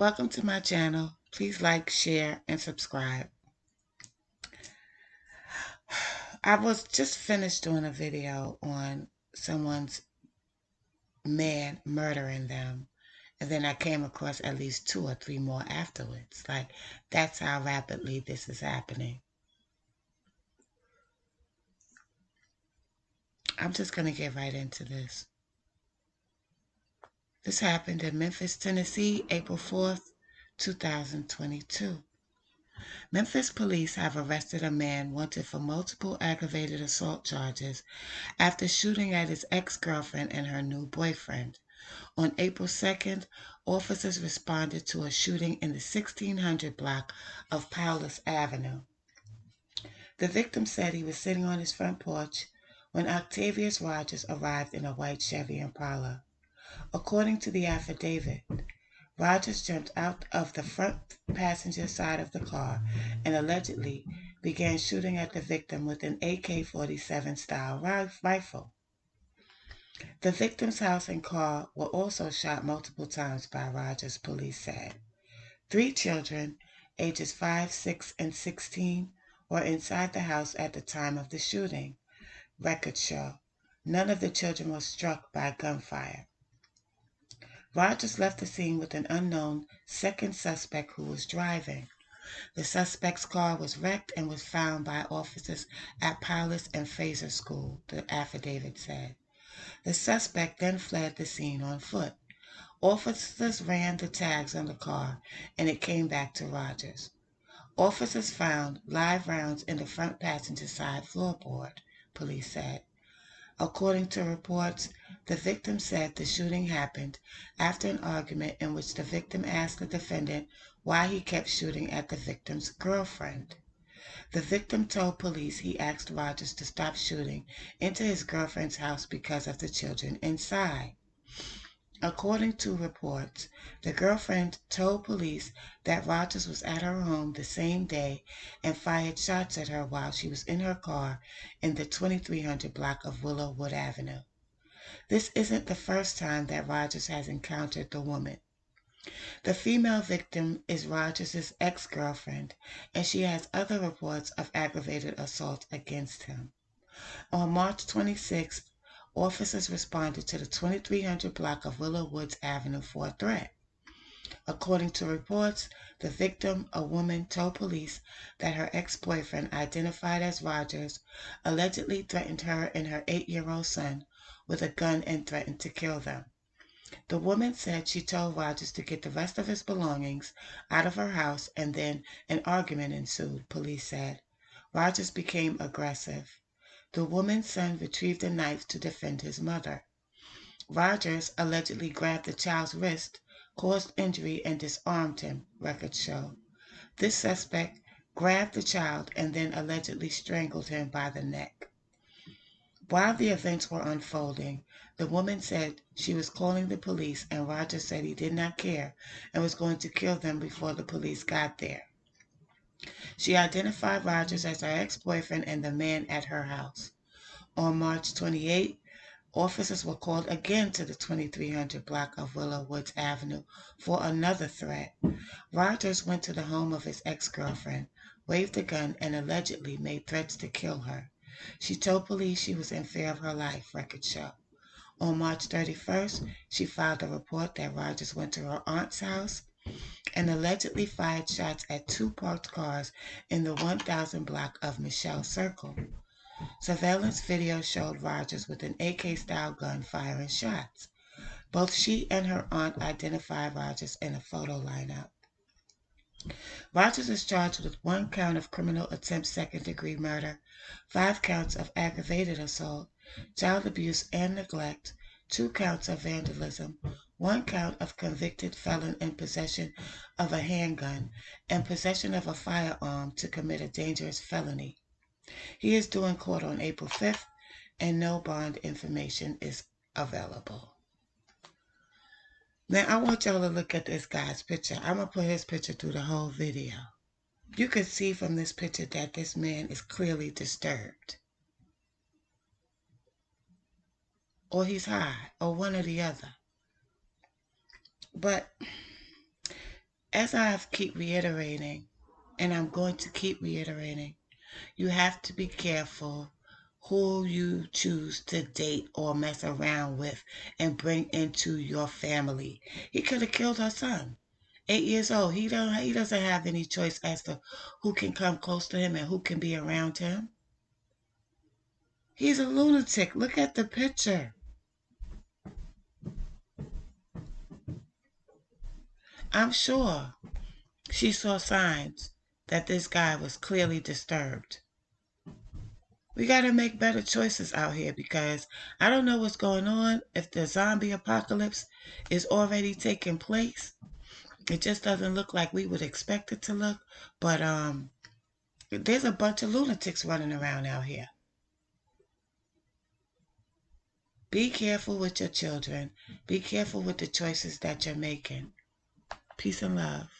Welcome to my channel. Please like, share, and subscribe. I was just finished doing a video on someone's man murdering them, and then I came across at least 2 or 3 more afterwards. That's how rapidly this is happening. I'm just going to get right into this. This happened in Memphis, Tennessee, April 4th, 2022. Memphis police have arrested a man wanted for multiple aggravated assault charges after shooting at his ex-girlfriend and her new boyfriend. On April 2nd, officers responded to a shooting in the 1600 block of Paulus Avenue. The victim said he was sitting on his front porch when Octavius Rogers arrived in a white Chevy Impala. According to the affidavit, Rogers jumped out of the front passenger side of the car and allegedly began shooting at the victim with an AK-47 style rifle. The victim's house and car were also shot multiple times by Rogers, police said. 3 children, ages 5, 6, and 16, were inside the house at the time of the shooting, records show. None of the children were struck by gunfire. Rogers left the scene with an unknown second suspect who was driving. The suspect's car was wrecked and was found by officers at Paulus and Fraser School, the affidavit said. The suspect then fled the scene on foot. Officers ran the tags on the car, and it came back to Rogers. Officers found live rounds in the front passenger side floorboard, police said. According to reports, the victim said the shooting happened after an argument in which the victim asked the defendant why he kept shooting at the victim's girlfriend. The victim told police he asked Rogers to stop shooting into his girlfriend's house because of the children inside. According to reports, the girlfriend told police that Rogers was at her home the same day and fired shots at her while she was in her car in the 2300 block of Willowwood Avenue. This isn't the first time that Rogers has encountered the woman. The female victim is Rogers' ex-girlfriend, and she has other reports of aggravated assault against him. On March 26th, officers responded to the 2300 block of Willowwoods Avenue for a threat. According to reports, the victim, a woman, told police that her ex-boyfriend, identified as Rogers, allegedly threatened her and her 8-year-old son with a gun and threatened to kill them. The woman said she told Rogers to get the rest of his belongings out of her house, and then an argument ensued, police said. Rogers became aggressive. The woman's son retrieved a knife to defend his mother. Rogers allegedly grabbed the child's wrist, caused injury, and disarmed him, records show. This suspect grabbed the child and then allegedly strangled him by the neck. While the events were unfolding, the woman said she was calling the police, and Rogers said he did not care and was going to kill them before the police got there. She identified Rogers as her ex-boyfriend and the man at her house. On March 28, officers were called again to the 2300 block of Willowwoods Avenue for another threat. Rogers went to the home of his ex-girlfriend, waved a gun, and allegedly made threats to kill her. She told police she was in fear of her life, records show. On March 31st, she filed a report that Rogers went to her aunt's house and allegedly fired shots at 2 parked cars in the 1000 block of Michelle Circle. Surveillance video showed Rogers with an AK-style gun firing shots. Both she and her aunt identified Rogers in a photo lineup. Rogers is charged with 1 count of criminal attempt second-degree murder, 5 counts of aggravated assault, child abuse and neglect, 2 counts of vandalism, 1 count of convicted felon in possession of a handgun, and possession of a firearm to commit a dangerous felony. He is due in court on April 5th, and no bond information is available. Now, I want y'all to look at this guy's picture. I'm going to put his picture through the whole video. You can see from this picture that this man is clearly disturbed. Or he's high, or one or the other. But As I keep reiterating, and I'm going to keep reiterating, you have to be careful who you choose to date or mess around with and bring into your family. He could have killed her son. 8 years old. He doesn't have any choice as to who can come close to him and who can be around him. He's a lunatic. Look at the picture. I'm sure she saw signs that this guy was clearly disturbed. We got to make better choices out here because I don't know what's going on. If the zombie apocalypse is already taking place, it just doesn't look like we would expect it to look. But there's a bunch of lunatics running around out here. Be careful with your children. Be careful with the choices that you're making. Peace and love.